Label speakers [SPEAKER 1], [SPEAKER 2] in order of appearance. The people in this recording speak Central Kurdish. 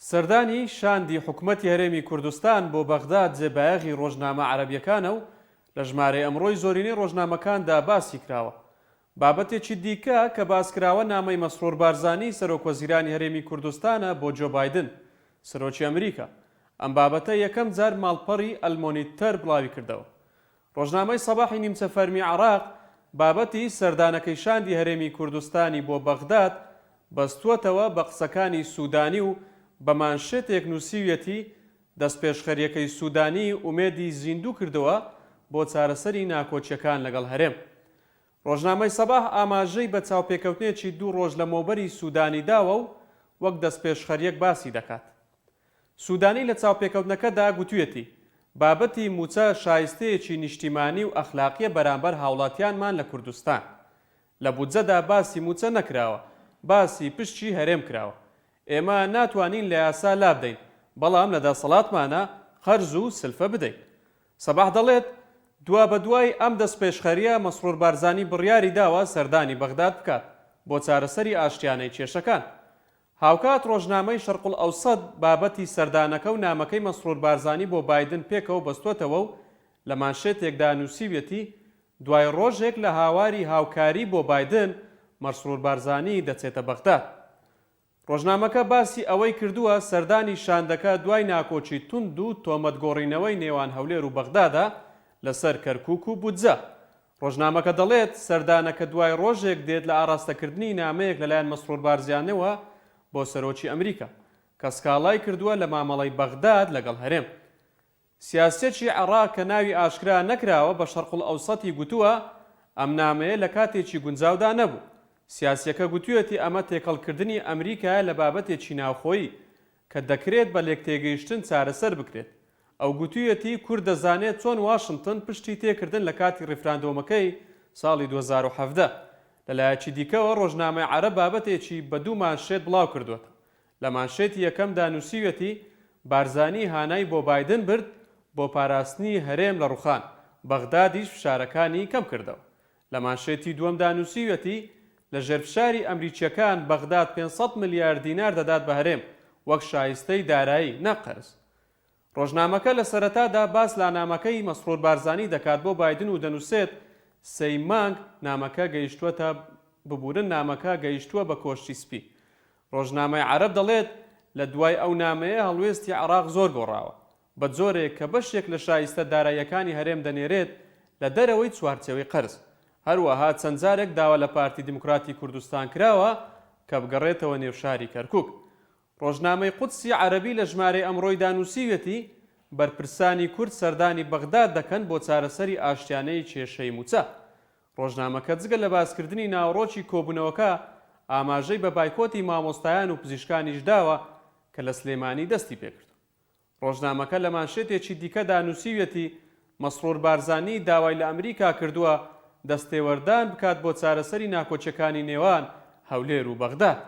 [SPEAKER 1] سەردانی شاندی حکوومەتی هەرێمی کوردستان بۆ بەغداد جێبایەغی ڕۆژنامە عەرەبیەکانە و لە ژمارەی ئەمڕۆی زۆرینەی ڕۆژنامەکاندا باسی کراوە. بابەتێکی دیکە کە باسکراوە نامەی مەسرور بارزانی سەرۆکوەزیرانی هەرێمی کوردستانە بۆ جۆ بایدن سەرۆکی ئەمریکا. ئەم بابەتە یەکەم جار ماڵپەڕی ئەلمۆنیتەر بڵاوی کردەوە. ڕۆژنامەی سەباحی نیمچە فەرمی عێراق بابەتی سەردانەکەی شاندی هەرێمی کوردستانی بۆ بەغداد بەستووەتەوە بە قسەکانی سوودانی و بە مانشێتێک نووسیویەتی دەستپێشخەریەکەی سوودانی ئومێدی زیندوو کردەوە بۆ چارەسەری ناکۆچیەکان لەگەڵ هەرێم. ڕۆژنامەی سەباح ئاماژەی بە چاوپێکەوتنێکی 2 ڕۆژ لە مۆبەری سوودانی داوە و وەک دەستپێشخەریەک باسی دەکات. سوودانی لە چاوپێکەوتنەکەدا گوتوویەتی بابەتی موچە شایستەیەکی نیشتیمانی و ئەخلاقیە بەرامبەر هاوڵاتیانمان لە کوردستان. لە بودجەدا باسی موچە نەکراوە، باسی پشتی هەرێم کراوە. ئێمە ناتوانین لە یاسا لا بدەین، بەڵام لە دەسەڵاتمانە خەرج و سلفە بدەین. سەباح دەڵێت دوا بە دوای ئەم دەستپێشخەریە مەسرور بارزانی بڕیاری داوە سەردانی بەغداد بکات بۆ چارەسەری ئاشتیانەی کێشەکان. هاوکات ڕۆژنامەی شەرقول ئەوسەد بابەتی سەردانەکە و نامەکەی مەسرور بارزانی بۆ بایدن پێکەوە بەستوەتەوە و لە مانشێتێکدا نووسیویەتی دوای ڕۆژێک لە هاواری هاوکاری بۆ بایدن مەسرور بارزانی دەچێتە بەغداد. ڕۆژنامەکە باسی ئەوەی کردووە سەردانی شاندەکە دوای ناکۆچی توند و تۆمەتگۆڕینەوەی نێوان هەولێر و بەغدادا لەسەر کەرکووک و بودجە. ڕۆژنامەکە دەڵێت سەردانەکە دوای ڕۆژێک دێت لە ئاراستەکردنی نامەیەک لەلایەن مەسرور بارزانەوە بۆ سەرۆکی ئەمریکا کە سکاڵای کردووە لە مامەڵەی بەغداد لەگەڵ هەرێم. سیاسەتی عێراق کە ناوی ئاشکرا نەکراوە بە شەرقول ئەوسەتی گوتووە ئەم نامەیە لە کاتێکی گونجاودا نەبوو. سیاسیەکە گوتوویەتی ئەمە تێکەڵکردنی ئەمریکایە لە بابەتێکی ناوخۆیی کە دەکرێت بە لێکتێگەیشتن چارەسەر بکرێت. ئەو گوتوویەتی کورد دەزانێت چۆن واشنگتن پشتی تێکردن لە کاتی ڕیفراندۆمەکەی ساڵی 2017. لەلایەکی دیکەوە ڕۆژنامەی عەرەب بابەتێکی بە 2 مانشێت بڵاو کردووەتە. لە مانشێتی یەکەمدا نووسیویەتی بارزانی هانای بۆ بایدن برد بۆ پاراستنی هەرێم لە ڕوخان، بەغدادیش فشارەکانی کەم کردەوە. لە مانشێتی دووەمدا نووسیویەتی لە ژێرفشاری ئەمریکیەکان بەغداد 500 ملیار دینار دەدات بە هەرێم وەک شایستەی دارایی نەقەرز. ڕۆژنامەکە لە سەرەتادا باس لە نامەکەی مەسرور بارزانی دەکات بۆ بایدن و دەنووسێت 3 مانگ نامەکە گەیشتووەتە ببورن نامەکە گەیشتووە بە کۆشتی سپی. ڕۆژنامەی عەرەب دەڵێت لە دوای ئەو نامەیە هەڵوێستی عێراق زۆر گۆڕاوە بە جۆرێک کە بەشێک لە شایستە داراییەکانی هەرێم دەنێرێت لە دەرەوەی چوارچێوەی قەرز. هەروەها چەند جارێک داوا لە پارتی دیموکراتی کوردستان کراوە کە بگەڕێتەوە نێوشاری کەرکووک. ڕۆژنامەی قودسی عەرەبی لە ژمارەی ئەمڕۆیدا نووسیویەتی بەرپرسانی کورد سەردانی بەغداد دەکەن بۆ چارەسەری ئاشتیانەی کێشەی موچە. ڕۆژنامەکە جگە لە باسکردنی ناوڕۆکی کۆبوونەوەکە ئاماژەی بە بایکۆتی مامۆستایان و پزیشکانیش داوە کە لە سلێمانی دەستی پێکرد. ڕۆژنامەکە لە مانشێتێکی دیکەدا نووسیویەتی مەسرور بارزانی داوای لە ئەمریکا کردووە دەستێوەردان بکات بۆ چارەسەری ناکۆچیەکانی نێوان هەولێر و بەغداد.